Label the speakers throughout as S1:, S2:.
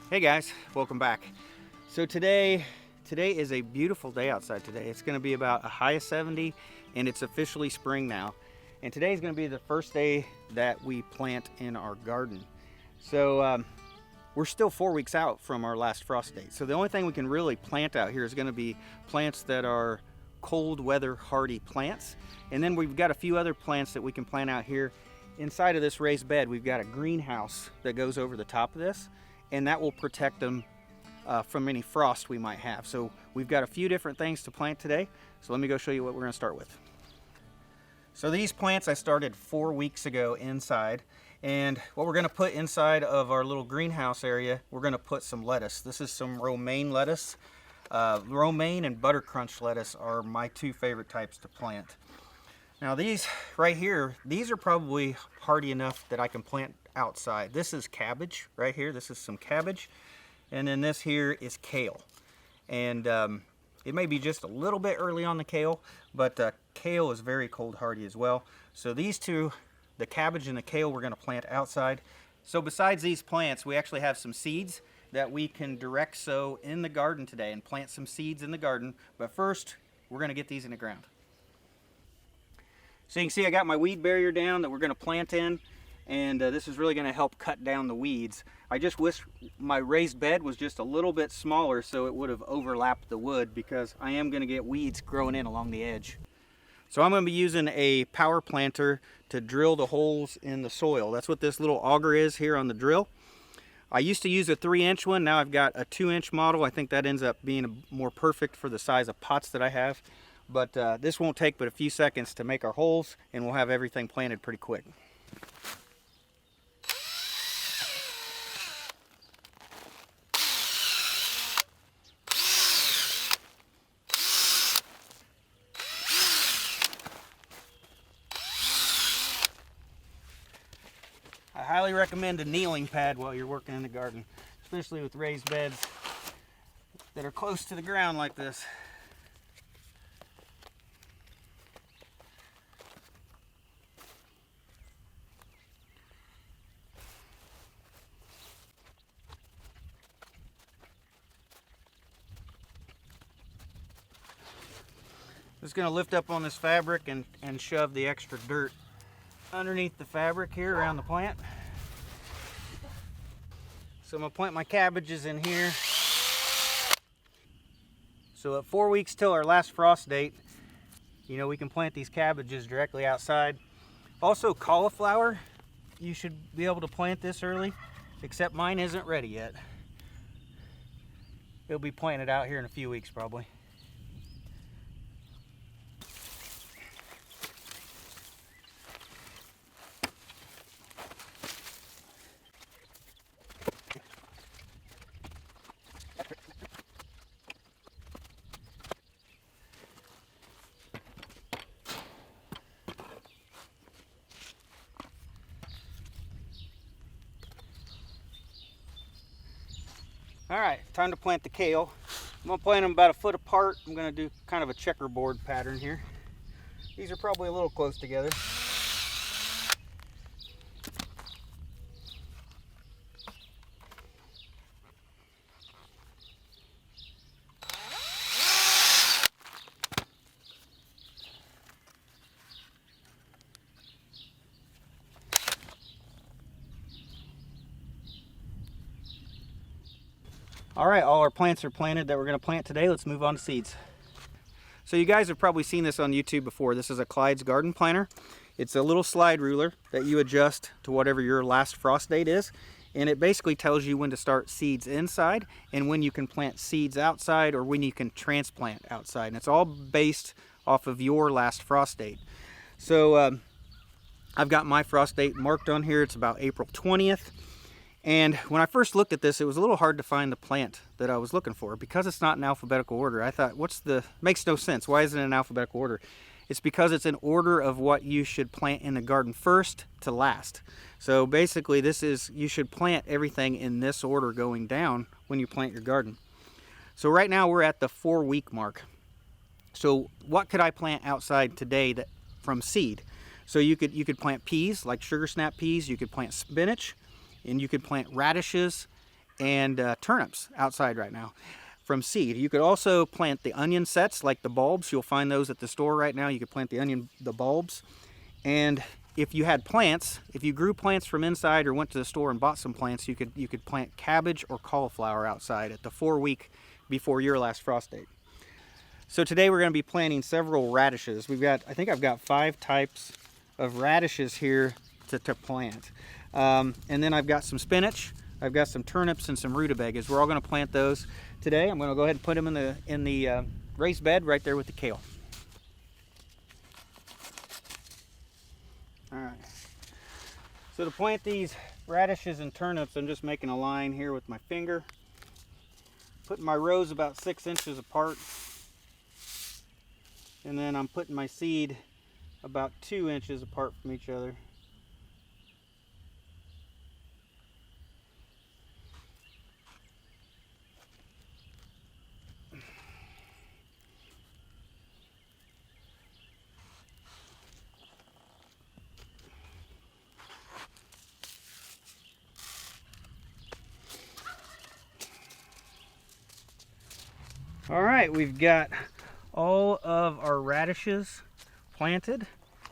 S1: Hey guys, welcome back. So today is a beautiful day outside today. It's going to be about a high of 70 and it's officially spring now. And today is going to be the first day that we plant in our garden. So we're still 4 weeks out from our last frost date. So the only thing we can really plant out here is going to be plants that are cold weather hardy plants. And then we've got a few other plants that we can plant out here. Inside of this raised bed, we've got a greenhouse that goes over the top of this, and that will protect them from any frost we might have. So we've got a few different things to plant today. So let me go show you what we're going to start with. So these plants I started 4 weeks ago inside, and what we're going to put inside of our little greenhouse area, we're going to put some lettuce. This is some romaine lettuce. Romaine and butter crunch lettuce are my two favorite types to plant. Now these right here, these are probably hardy enough that I can plant outside. This is cabbage right here. This is some cabbage. And then this here is kale. And it may be just a little bit early on the kale, but kale is very cold hardy as well. So these two, the cabbage and the kale, we're going to plant outside. So besides these plants, we actually have some seeds that we can direct sow in the garden today and plant some seeds in the garden. But first, we're going to get these in the ground. So you can see I got my weed barrier down that we're going to plant in, and this is really going to help cut down the weeds. I just wish my raised bed was just a little bit smaller so it would have overlapped the wood, because I am going to get weeds growing in along the edge. So I'm going to be using a power planter to drill the holes in the soil. That's what this little auger is here on the drill. I used to use a 3-inch one. Now I've got a 2-inch model. I think that ends up being more perfect for the size of pots that I have. But this won't take but a few seconds to make our holes, and we'll have everything planted pretty quick. I highly recommend a kneeling pad while you're working in the garden, especially with raised beds that are close to the ground like this. Just going to lift up on this fabric and shove the extra dirt underneath the fabric here around the plant. So I'm going to plant my cabbages in here. So at 4 weeks till our last frost date, we can plant these cabbages directly outside. Also cauliflower, you should be able to plant this early, except mine isn't ready yet. It'll be planted out here in a few weeks probably. All right, time to plant the kale. I'm gonna plant them about a foot apart. I'm gonna do kind of a checkerboard pattern here. These are probably a little close together. All right, all our plants are planted that we're going to plant today. Let's move on to seeds. So you guys have probably seen this on YouTube before. This is a Clyde's garden planter. It's a little slide ruler that you adjust to whatever your last frost date is. And it basically tells you when to start seeds inside and when you can plant seeds outside or when you can transplant outside. And it's all based off of your last frost date. So I've got my frost date marked on here. It's about April 20th. And when I first looked at this, it was a little hard to find the plant that I was looking for. Because it's not in alphabetical order, I thought, makes no sense. Why isn't it in alphabetical order? It's because it's an order of what you should plant in the garden first to last. So basically you should plant everything in this order going down when you plant your garden. So right now we're at the 4-week mark. So what could I plant outside today from seed? So you could plant peas, like sugar snap peas. You could plant spinach, and you could plant radishes and turnips outside right now from seed. You could also plant the onion sets, like the bulbs. You'll find those at the store right now. You could plant the bulbs. And if you had plants, if you grew plants from inside or went to the store and bought some plants, you could plant cabbage or cauliflower outside at the 4-week before your last frost date. So today we're going to be planting several radishes. I think I've got 5 types of radishes here to plant. And then I've got some spinach, I've got some turnips and some rutabagas. We're all going to plant those today. I'm going to go ahead and put them in the raised bed right there with the kale. All right. So to plant these radishes and turnips, I'm just making a line here with my finger, putting my rows about 6 inches apart, and then I'm putting my seed about 2 inches apart from each other. All right, we've got all of our radishes planted,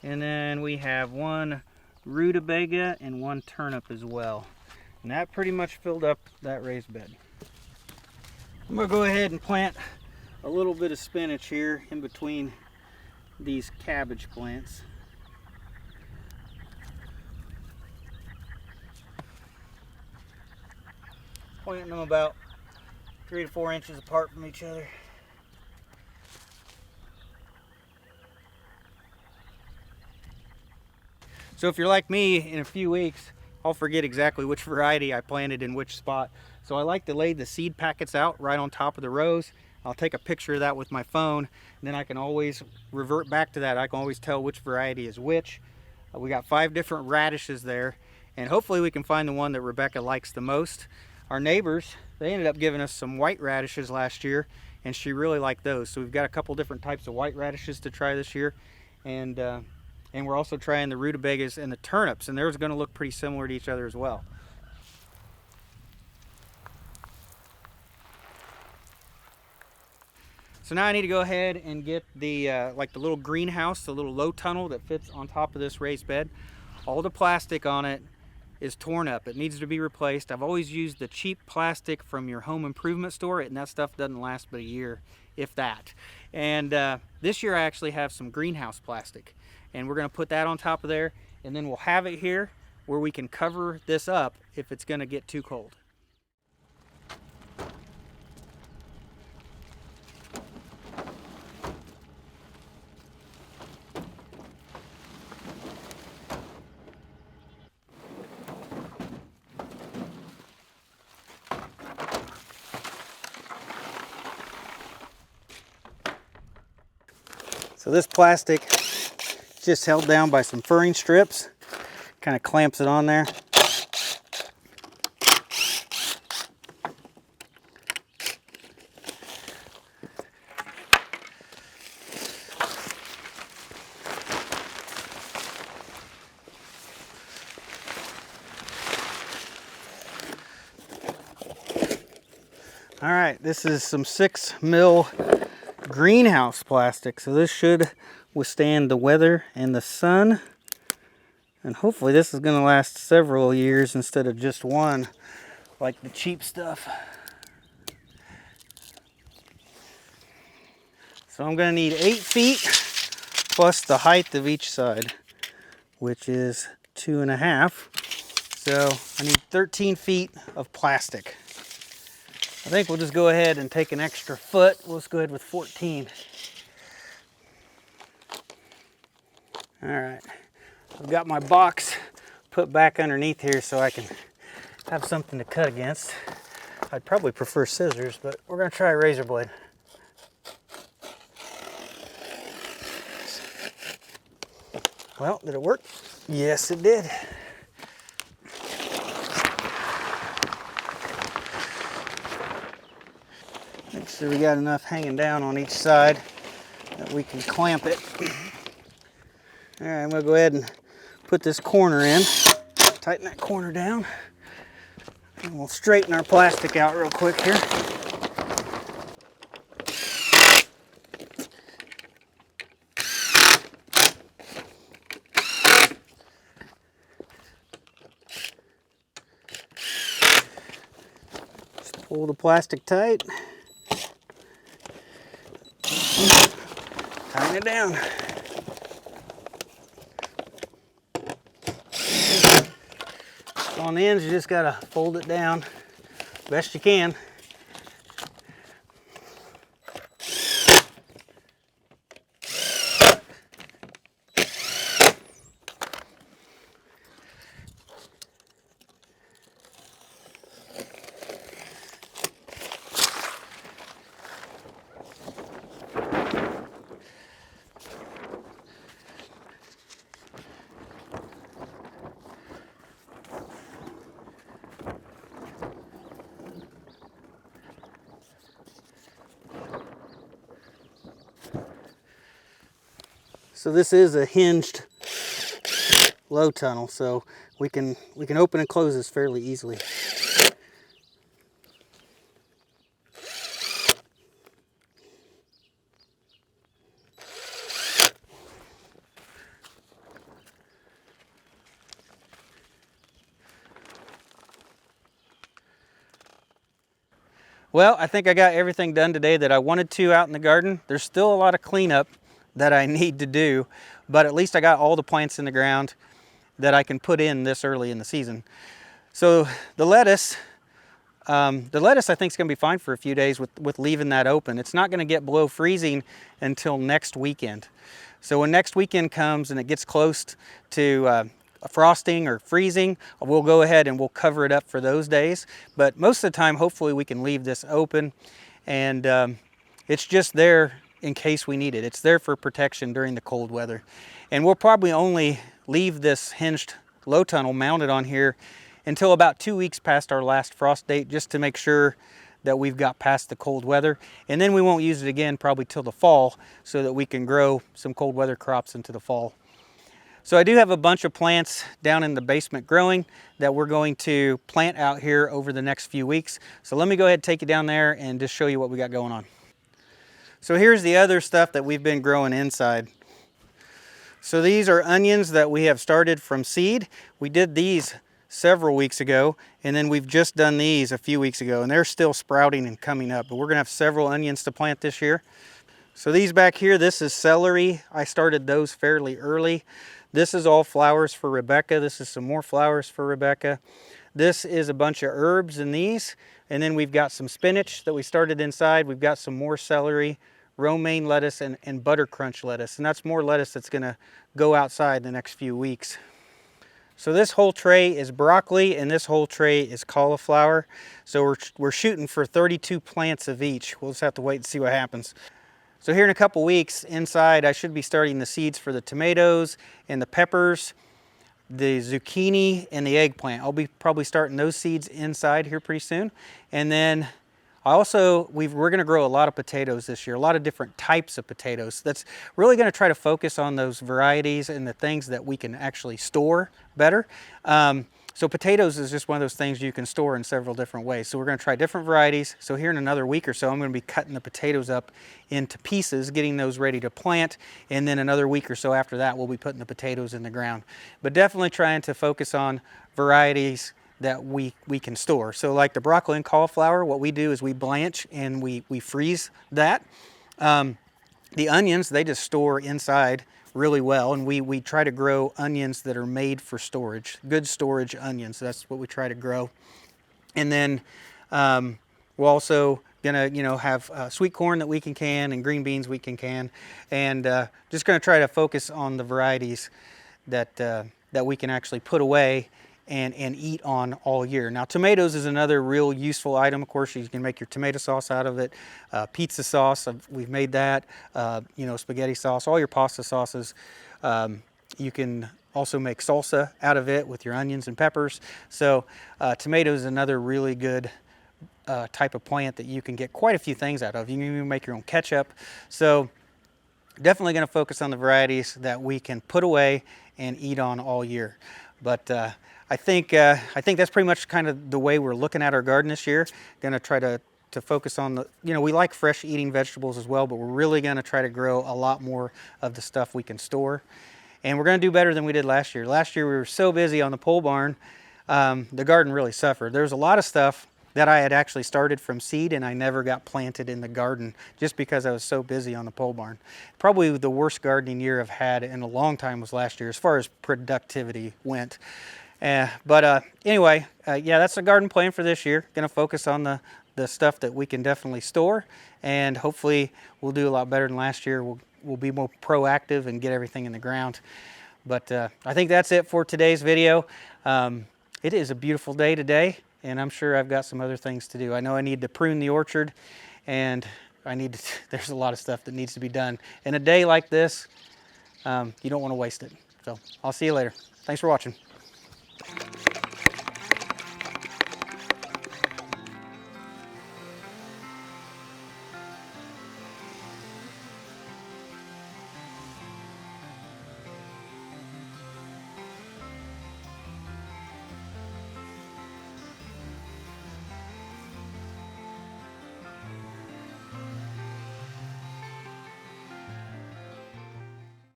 S1: and then we have 1 rutabaga and 1 turnip as well. And that pretty much filled up that raised bed. I'm gonna go ahead and plant a little bit of spinach here in between these cabbage plants. Planting them about 3 to 4 inches apart from each other. So if you're like me, in a few weeks, I'll forget exactly which variety I planted in which spot. So I like to lay the seed packets out right on top of the rows. I'll take a picture of that with my phone, and then I can always revert back to that. I can always tell which variety is which. We got 5 different radishes there, and hopefully we can find the one that Rebecca likes the most. Our neighbors, they ended up giving us some white radishes last year, and she really liked those. So we've got a couple different types of white radishes to try this year, and we're also trying the rutabagas and the turnips, and they're going to look pretty similar to each other as well. So now I need to go ahead and get the like the little greenhouse, the little low tunnel that fits on top of this raised bed. All the plastic on it is torn up. It needs to be replaced. I've always used the cheap plastic from your home improvement store, and that stuff doesn't last but a year, if that. And this year I actually have some greenhouse plastic, and we're going to put that on top of there, and then we'll have it here where we can cover this up if it's going to get too cold. So this plastic is just held down by some furring strips, kind of clamps it on there. All right, this is some 6 mil greenhouse plastic, so this should withstand the weather and the sun, and hopefully this is going to last several years instead of just one like the cheap stuff. So I'm going to need 8 feet plus the height of each side, which is 2.5. So I need 13 feet of plastic. I think we'll just go ahead and take an extra foot. We'll just go ahead with 14. All right, I've got my box put back underneath here so I can have something to cut against. I'd probably prefer scissors, but we're gonna try a razor blade. Well, did it work? Yes, it did. Make sure we got enough hanging down on each side that we can clamp it. All right, I'm gonna go ahead and put this corner in. Tighten that corner down. We'll straighten our plastic out real quick here. Just pull the plastic tight. Tighten it down. On the ends, you just gotta fold it down best you can. So this is a hinged low tunnel, so we can open and close this fairly easily. Well, I think I got everything done today that I wanted to out in the garden. There's still a lot of cleanup that I need to do, but at least I got all the plants in the ground that I can put in this early in the season. So the lettuce I think is going to be fine for a few days with leaving that open. It's not going to get below freezing until next weekend. So when next weekend comes and it gets close to frosting or freezing, we'll go ahead and we'll cover it up for those days. But most of the time, hopefully we can leave this open, and it's just there in case we need it. It's there for protection during the cold weather. And we'll probably only leave this hinged low tunnel mounted on here until about 2 weeks past our last frost date, just to make sure that we've got past the cold weather. And then we won't use it again probably till the fall, so that we can grow some cold weather crops into the fall. So I do have a bunch of plants down in the basement growing that we're going to plant out here over the next few weeks. So let me go ahead and take you down there and just show you what we got going on. So here's the other stuff that we've been growing inside. So these are onions that we have started from seed. We did these several weeks ago, and then we've just done these a few weeks ago, and they're still sprouting and coming up, but we're gonna have several onions to plant this year. So these back here, this is celery. I started those fairly early. This is all flowers for Rebecca. This is some more flowers for Rebecca. This is a bunch of herbs in these, and then we've got some spinach that we started inside. We've got some more celery, romaine lettuce, and butter crunch lettuce, and that's more lettuce that's gonna go outside the next few weeks. So this whole tray is broccoli, and this whole tray is cauliflower. So we're shooting for 32 plants of each. We'll just have to wait and see what happens. So here in a couple weeks, inside I should be starting the seeds for the tomatoes and the peppers, the zucchini, and the eggplant. I'll be probably starting those seeds inside here pretty soon. And then we're going to grow a lot of potatoes this year, a lot of different types of potatoes. That's really going to try to focus on those varieties and the things that we can actually store better. So potatoes is just one of those things you can store in several different ways. So we're going to try different varieties. So here in another week or so, I'm going to be cutting the potatoes up into pieces, getting those ready to plant. And then another week or so after that, we'll be putting the potatoes in the ground. But definitely trying to focus on varieties that we can store. So like the broccoli and cauliflower, what we do is we blanch and we freeze that. The onions, they just store inside really well, and we try to grow onions that are made for storage, good storage onions. That's what we try to grow. And then we're also gonna have sweet corn that we can can, and green beans we can can, and just gonna try to focus on the varieties that we can actually put away and eat on all year. Now tomatoes is another real useful item. Of course, you can make your tomato sauce out of it, pizza sauce, we've made that, spaghetti sauce, all your pasta sauces. You can also make salsa out of it with your onions and peppers. So tomatoes is another really good type of plant that you can get quite a few things out of. You can even make your own ketchup. So definitely going to focus on the varieties that we can put away and eat on all year. But I think that's pretty much kind of the way we're looking at our garden this year. Going to try to focus on the, we like fresh eating vegetables as well, but we're really going to try to grow a lot more of the stuff we can store. And we're going to do better than we did last year. Last year we were so busy on the pole barn, the garden really suffered. There was a lot of stuff that I had actually started from seed and I never got planted in the garden just because I was so busy on the pole barn. Probably the worst gardening year I've had in a long time was last year as far as productivity went. Anyway, yeah, that's the garden plan for this year. Going to focus on the stuff that we can definitely store, and hopefully we'll do a lot better than last year. We'll be more proactive and get everything in the ground. But I think that's it for today's video. It is a beautiful day today, and I'm sure I've got some other things to do. I know I need to prune the orchard, and there's a lot of stuff that needs to be done. In a day like this, you don't want to waste it. So I'll see you later. Thanks for watching.